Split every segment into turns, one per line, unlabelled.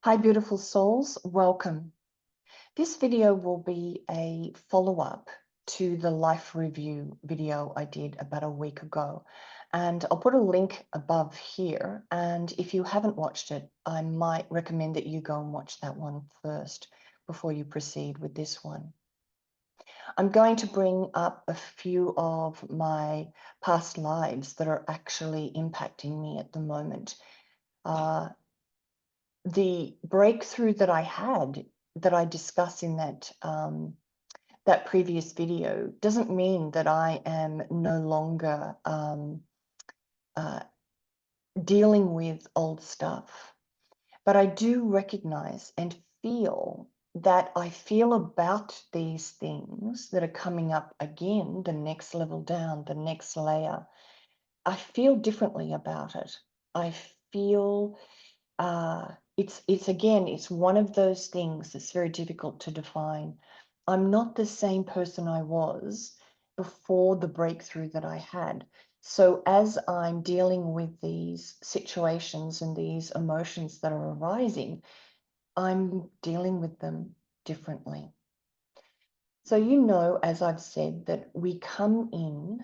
Hi, beautiful souls. Welcome. This video will be a follow-up to the life review video I did about a week ago. And I'll put a link above here. And if you haven't watched it, I might recommend that you go and watch that one first before you proceed with this one. I'm going to bring up a few of my past lives that are actually impacting me at the moment. The breakthrough that I had, that I discussed in that previous video, doesn't mean that I am no longer uh, dealing with old stuff. But I do recognize and feel that I feel about these things that are coming up again, the next level down, the next layer. I feel differently about it. I feel it's one of those things that's very difficult to define. I'm not the same person I was before the breakthrough that I had. So as I'm dealing with these situations and these emotions that are arising, I'm dealing with them differently. So as I've said, that we come in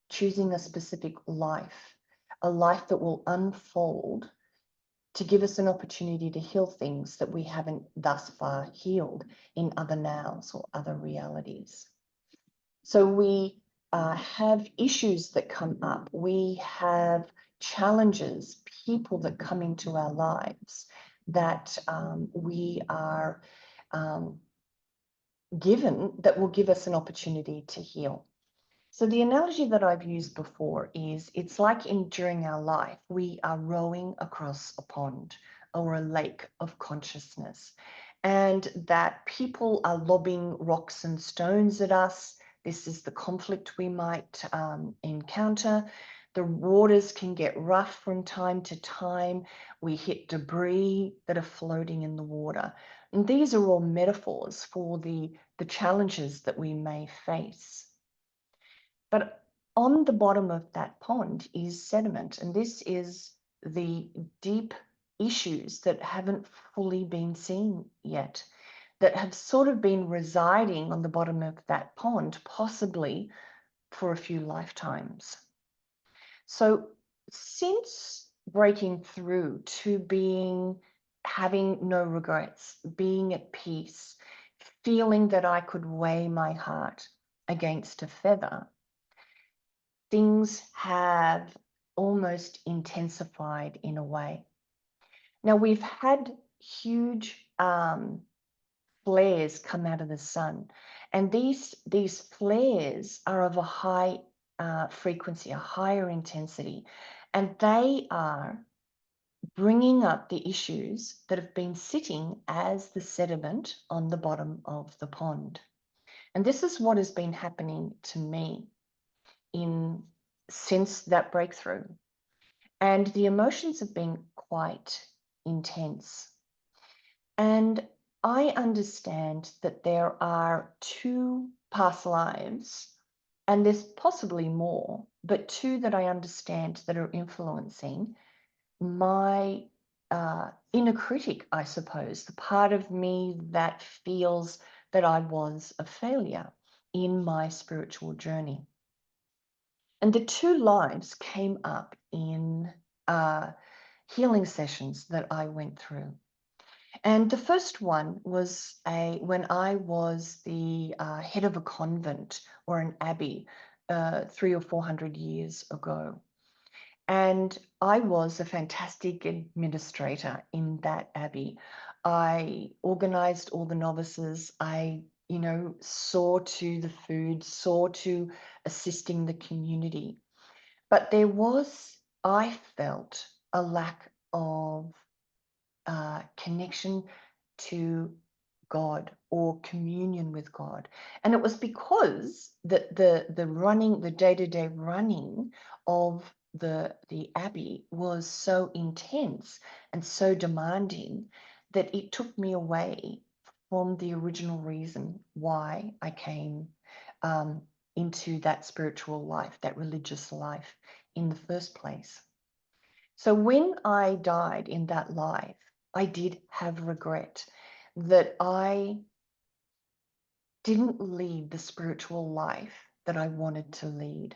choosing a specific life, a life that will unfold to give us an opportunity to heal things that we haven't thus far healed in other nows or other realities. So we have issues that come up. We have challenges, people that come into our lives that we are given that will give us an opportunity to heal. So the analogy that I've used before is it's like during our life, we are rowing across a pond or a lake of consciousness, and that people are lobbing rocks and stones at us. This is the conflict we might encounter. The waters can get rough from time to time. We hit debris that are floating in the water. And these are all metaphors for the challenges that we may face. But on the bottom of that pond is sediment, and this is the deep issues that haven't fully been seen yet, that have sort of been residing on the bottom of that pond, possibly for a few lifetimes. So since breaking through to having no regrets, being at peace, feeling that I could weigh my heart against a feather, things have almost intensified in a way. Now, we've had huge flares come out of the sun, and these flares are of a high frequency, a higher intensity, and they are bringing up the issues that have been sitting as the sediment on the bottom of the pond. And this is what has been happening to me since that breakthrough. And the emotions have been quite intense. And I understand that there are two past lives, and there's possibly more, but two that I understand that are influencing my inner critic, I suppose, the part of me that feels that I was a failure in my spiritual journey. And the two lives came up in healing sessions that I went through. And the first one was when I was the head of a convent or an abbey 300 or 400 years ago. And I was a fantastic administrator in that abbey. I organized all the novices. I saw to the food, saw to assisting the community. But I felt, a lack of connection to God or communion with God. And it was because the day-to-day running of the abbey was so intense and so demanding that it took me away from the original reason why I came into that spiritual life, that religious life in the first place. So when I died in that life, I did have regret that I didn't lead the spiritual life that I wanted to lead,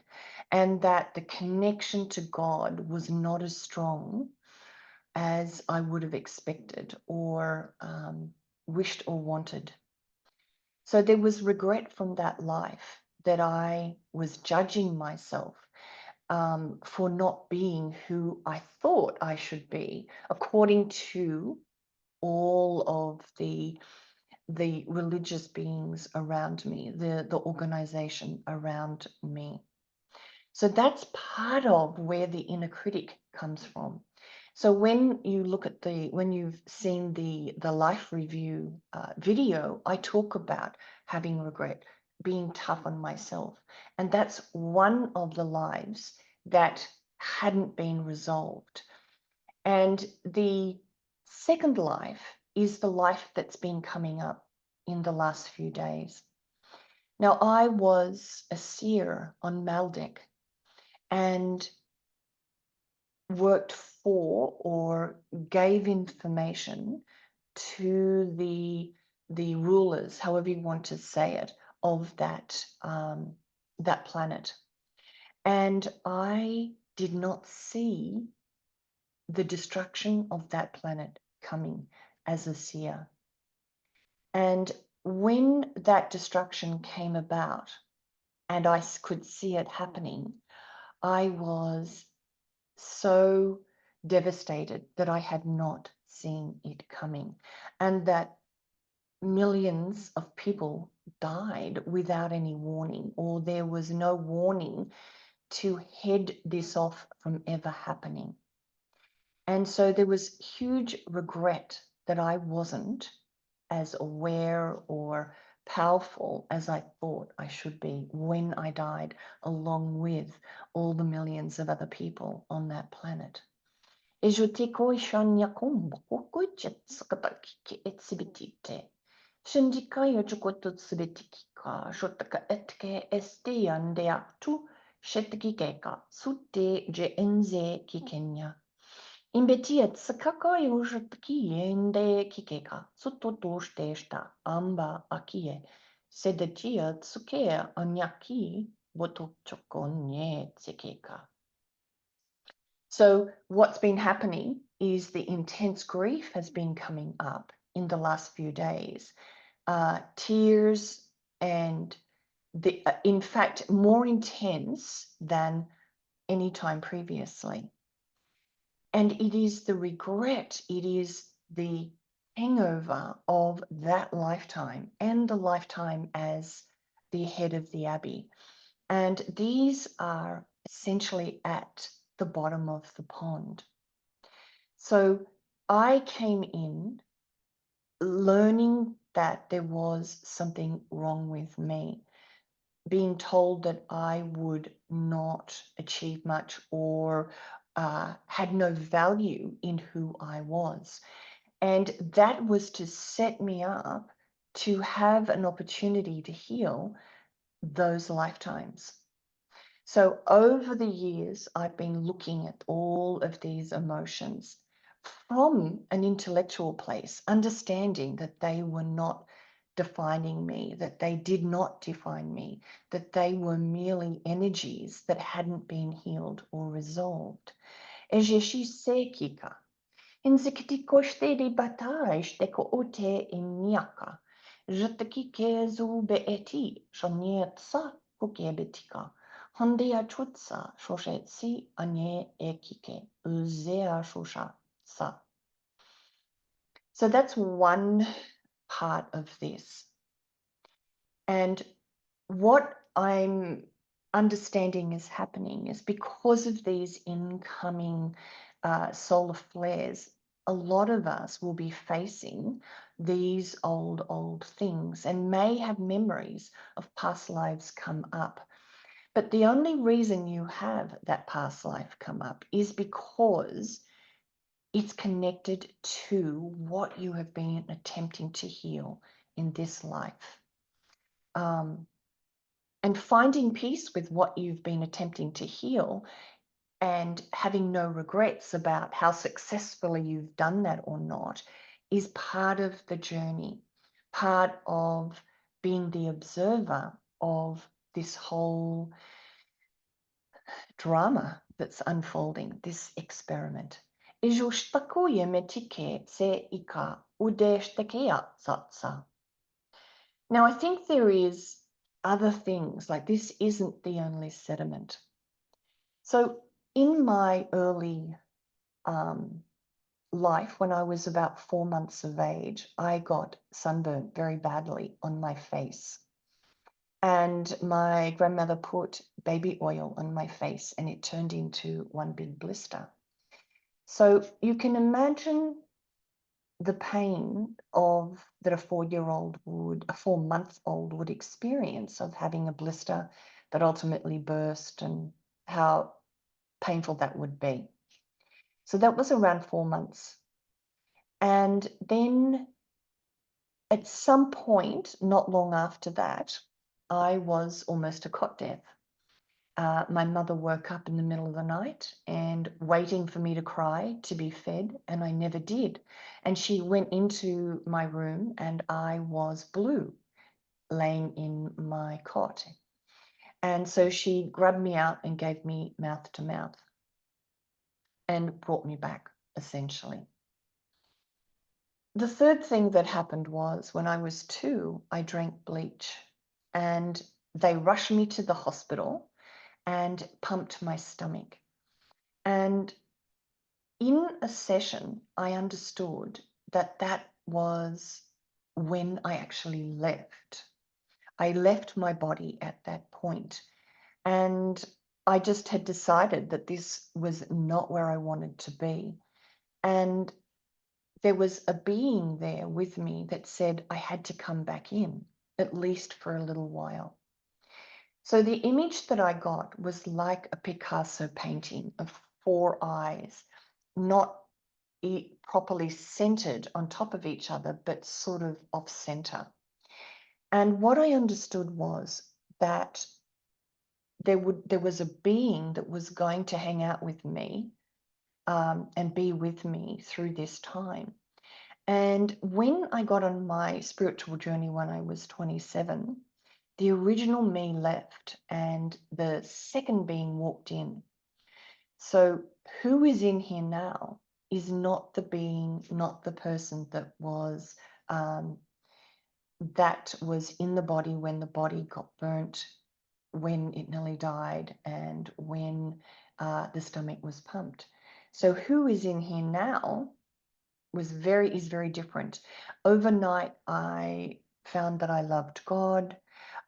and that the connection to God was not as strong as I would have expected or wished or wanted. So there was regret from that life that I was judging myself for not being who I thought I should be, according to all of the religious beings around me, the organization around me. So that's part of where the inner critic comes from. So when you look at when you've seen the life review video, I talk about having regret, being tough on myself. And that's one of the lives that hadn't been resolved. And the second life is the life that's been coming up in the last few days. Now, I was a seer on Maldek and worked for or gave information to the rulers, however you want to say it, of that planet. And I did not see the destruction of that planet coming as a seer. And when that destruction came about and I could see it happening, I was so devastated that I had not seen it coming, and that millions of people died without any warning, or there was no warning to head this off from ever happening. And so there was huge regret that I wasn't as aware or powerful as I thought I should be when I died, along with all the millions of other people on that planet. Ejutiko shanyakumbo kukuchet sakataki etsibitite. Shindika yochukotu tsibitikika, shotaka etke estiande aktu, shetikikeka, sute je enze kikenya. Imbetia tsakaka yojatki ende kikeka, sutotosh testa, amba akie, sedetia tsuke anyaki, botochokonye tsikeka. So what's been happening is the intense grief has been coming up in the last few days. Tears and in fact, more intense than any time previously. And it is the regret, it is the hangover of that lifetime and the lifetime as the head of the Abbey. And these are essentially at the bottom of the pond. So I came in learning that there was something wrong with me, being told that I would not achieve much or had no value in who I was. And that was to set me up to have an opportunity to heal those lifetimes. So over the years, I've been looking at all of these emotions from an intellectual place, understanding that they were not defining me, that they did not define me, that they were merely energies that hadn't been healed or resolved. Inzikitikoshte batai teko ote inyaka. Jetaki zu beeti shonyet sa kukebetika. Hondia chutsa shoshetsi anye ekike uzea shosha sa. So that's one part of this. And what I'm understanding is happening is because of these incoming solar flares, a lot of us will be facing these old things and may have memories of past lives come up. But the only reason you have that past life come up is because it's connected to what you have been attempting to heal in this life. And finding peace with what you've been attempting to heal and having no regrets about how successfully you've done that or not is part of the journey, part of being the observer of this whole drama that's unfolding, this experiment. Now, I think there is other things, like this isn't the only sediment. So in my early life, when I was about 4 months of age, I got sunburnt very badly on my face. And my grandmother put baby oil on my face and it turned into one big blister. So you can imagine the pain of that a 4-month-old would experience of having a blister that ultimately burst and how painful that would be. So that was around 4 months. And then at some point, not long after that, I was almost a cot death. My mother woke up in the middle of the night and waiting for me to cry to be fed, and I never did. And she went into my room and I was blue, laying in my cot. And so she grabbed me out and gave me mouth to mouth and brought me back, essentially. The third thing that happened was when I was 2, I drank bleach and they rushed me to the hospital and pumped my stomach. And in a session, I understood that that was when I actually left. I left my body at that point, and I just had decided that this was not where I wanted to be. And there was a being there with me that said I had to come back in, at least for a little while. So the image that I got was like a Picasso painting of 4 eyes, not properly centered on top of each other, but sort of off center. And what I understood was that there was a being that was going to hang out with me and be with me through this time. And when I got on my spiritual journey when I was 27, the original me left and the second being walked in. So who is in here now is not the being, not the person that was in the body when the body got burnt, when it nearly died, and when the stomach was pumped. So who is in here now is very different. Overnight, I found that I loved God.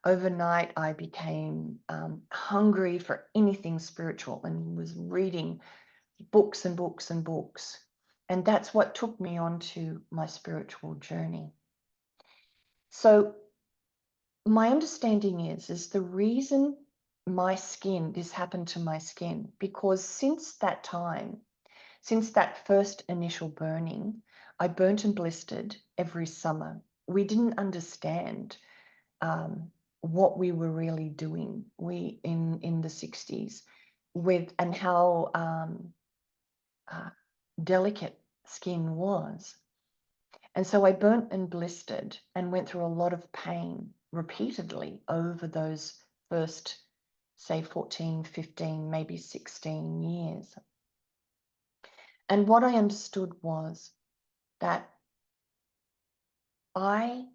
Overnight, I became hungry for anything spiritual and was reading books and books and books. And that's what took me onto my spiritual journey. So my understanding is the reason this happened to my skin, because since that time, since that first initial burning, I burnt and blistered every summer. We didn't understand what we were really doing in the 60s and how delicate skin was. And so I burnt and blistered and went through a lot of pain repeatedly over those first, say, 14, 15, maybe 16 years. And what I understood was that I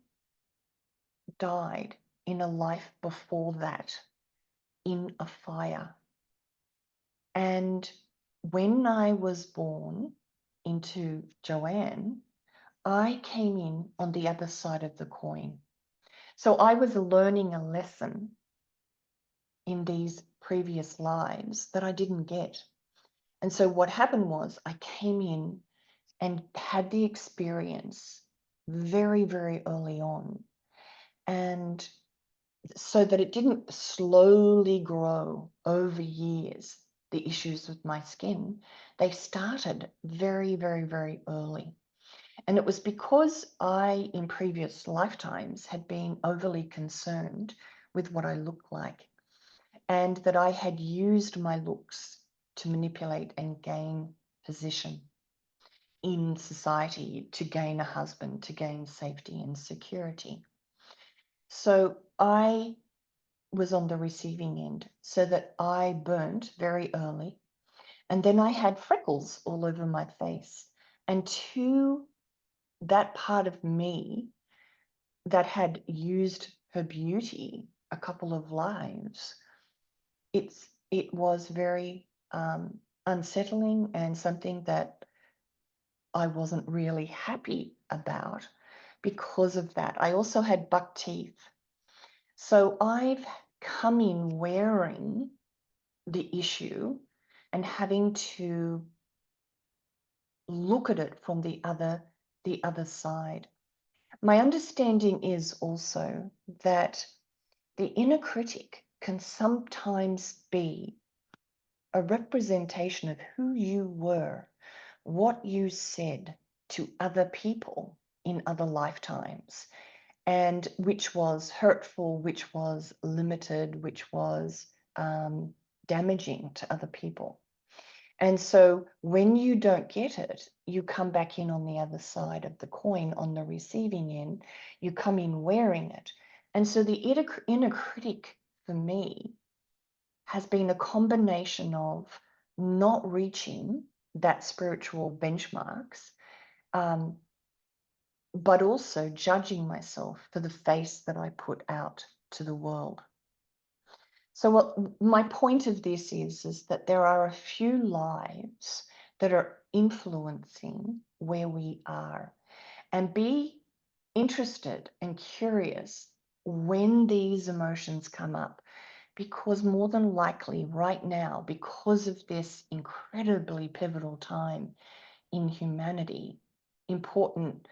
died in a life before that in a fire. And when I was born into Joanne, I came in on the other side of the coin. So I was learning a lesson in these previous lives that I didn't get. And so what happened was I came in and had the experience very early on. And so that it didn't slowly grow over years, the issues with my skin, they started very early. And it was because I, in previous lifetimes, had been overly concerned with what I looked like, and that I had used my looks to manipulate and gain position in society, to gain a husband, to gain safety and security. So I was on the receiving end, so that I burnt very early. And then I had freckles all over my face. And to that part of me that had used her beauty a couple of lives, it was very unsettling and something that I wasn't really happy about because of that. I also had buck teeth. So I've come in wearing the issue and having to look at it from the other side. My understanding is also that the inner critic can sometimes be a representation of who you were, what you said to other people in other lifetimes, and which was hurtful, which was limited, which was damaging to other people. And so when you don't get it, you come back in on the other side of the coin, on the receiving end, you come in wearing it. And so the inner critic for me has been a combination of not reaching that spiritual benchmarks, but also judging myself for the face that I put out to the world. So what my point of this is that there are a few lives that are influencing where we are, and be interested and curious when these emotions come up, because more than likely right now, because of this incredibly pivotal time in humanity, important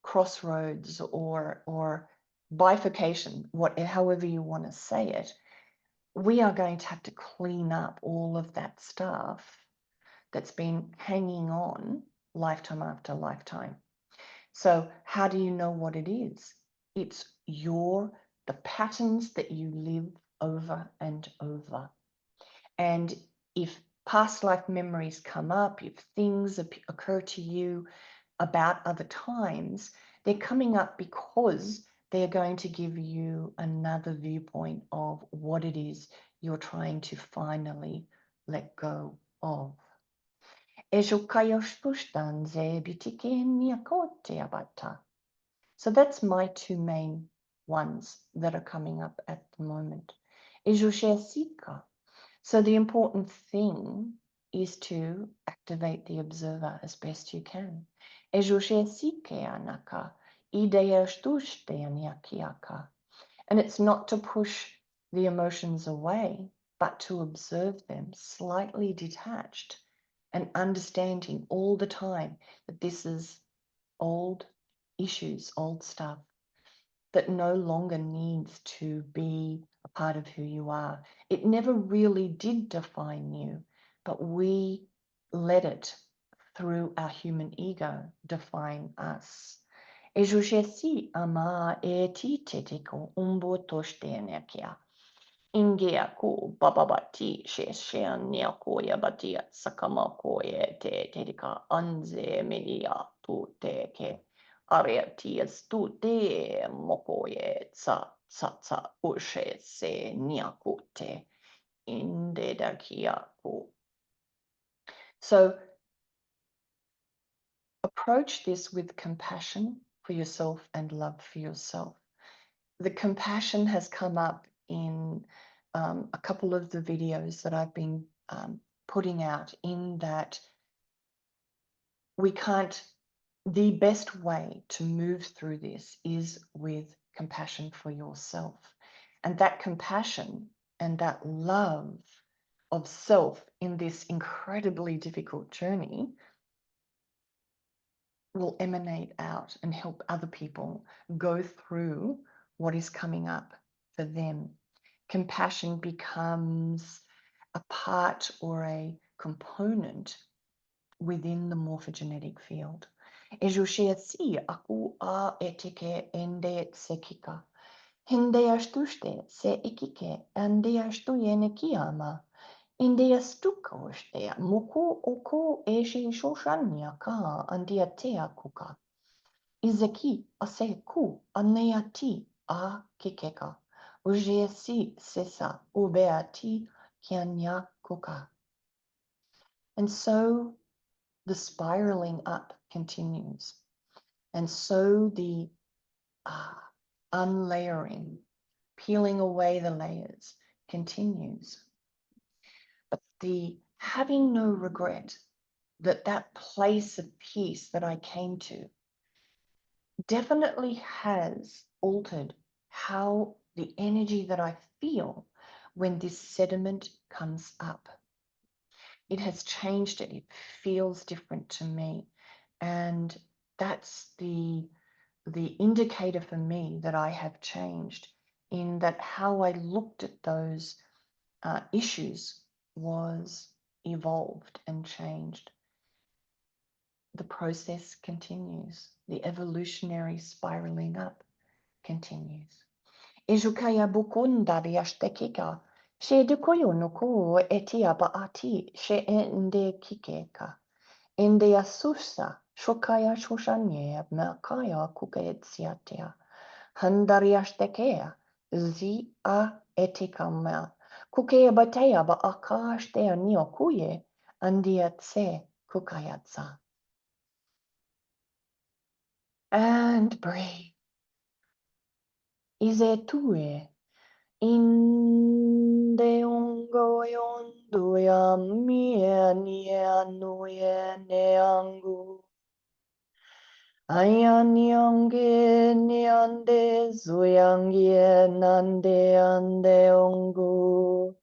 crossroads or bifurcation, however you want to say it, we are going to have to clean up all of that stuff that's been hanging on lifetime after lifetime. So how do you know what it is? It's the patterns that you live over and over. And if past life memories come up, if things occur to you about other times, they're coming up because they're going to give you another viewpoint of what it is you're trying to finally let go of. So that's my two main ones that are coming up at the moment. So the important thing is to activate the observer as best you can. And it's not to push the emotions away, but to observe them slightly detached and understanding all the time that this is old issues, old stuff that no longer needs to be a part of who you are. It never really did define you, but we let it, through our human ego, define us. Ejushesi ama tetiko umbo toshtenekya. Ingia ku bababati sheshen koya batia sakama koye te terika anze melia tu teke. Ariatias tu te mokoye tsa tsa tsa ushe se niakute inde dakiaku. So approach this with compassion for yourself and love for yourself. The compassion has come up in a couple of the videos that I've been putting out, in that the best way to move through this is with compassion for yourself. And that compassion and that love of self in this incredibly difficult journey will emanate out and help other people go through what is coming up for them. Compassion becomes a part or a component within the morphogenetic field. Ejushesi aku a etike ende sekika. Hinde ashtushte se ikike ande ashtuyene kiyama. India stukoshtea muku oko eshi shoshanya ka andia tea kuka. Izeki aseku aneati a kikeka. Ujesi sesa ubeati kianya kuka. And so the spiraling up continues. And so the unlayering, peeling away the layers continues. But the having no regret, that place of peace that I came to definitely has altered how the energy that I feel when this sediment comes up. It has changed it. It feels different to me. And that's the indicator for me that I have changed, in that how I looked at those issues was evolved and changed. The process continues. The evolutionary spiraling up continues. Ejukaya bukunda biashtekika. She dukoyo nuku etia baati she ende kikeka. Ende asusa shokaya shoshanye makaya kukaetsiatia. Handariashtekea zi a etikama. Kukea batea ba akashtea niokuye andiatse kukayatsa. And breathe. Izetue. Inde ongo yondo ya mie nianu ye neangu. Ayanyange niande zuyangie nande ande ongu.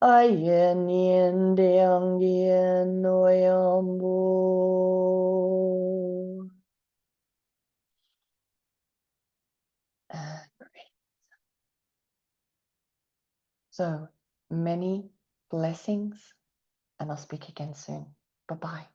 Aye niende angie noyambu. So many blessings, and I'll speak again soon. Bye-bye.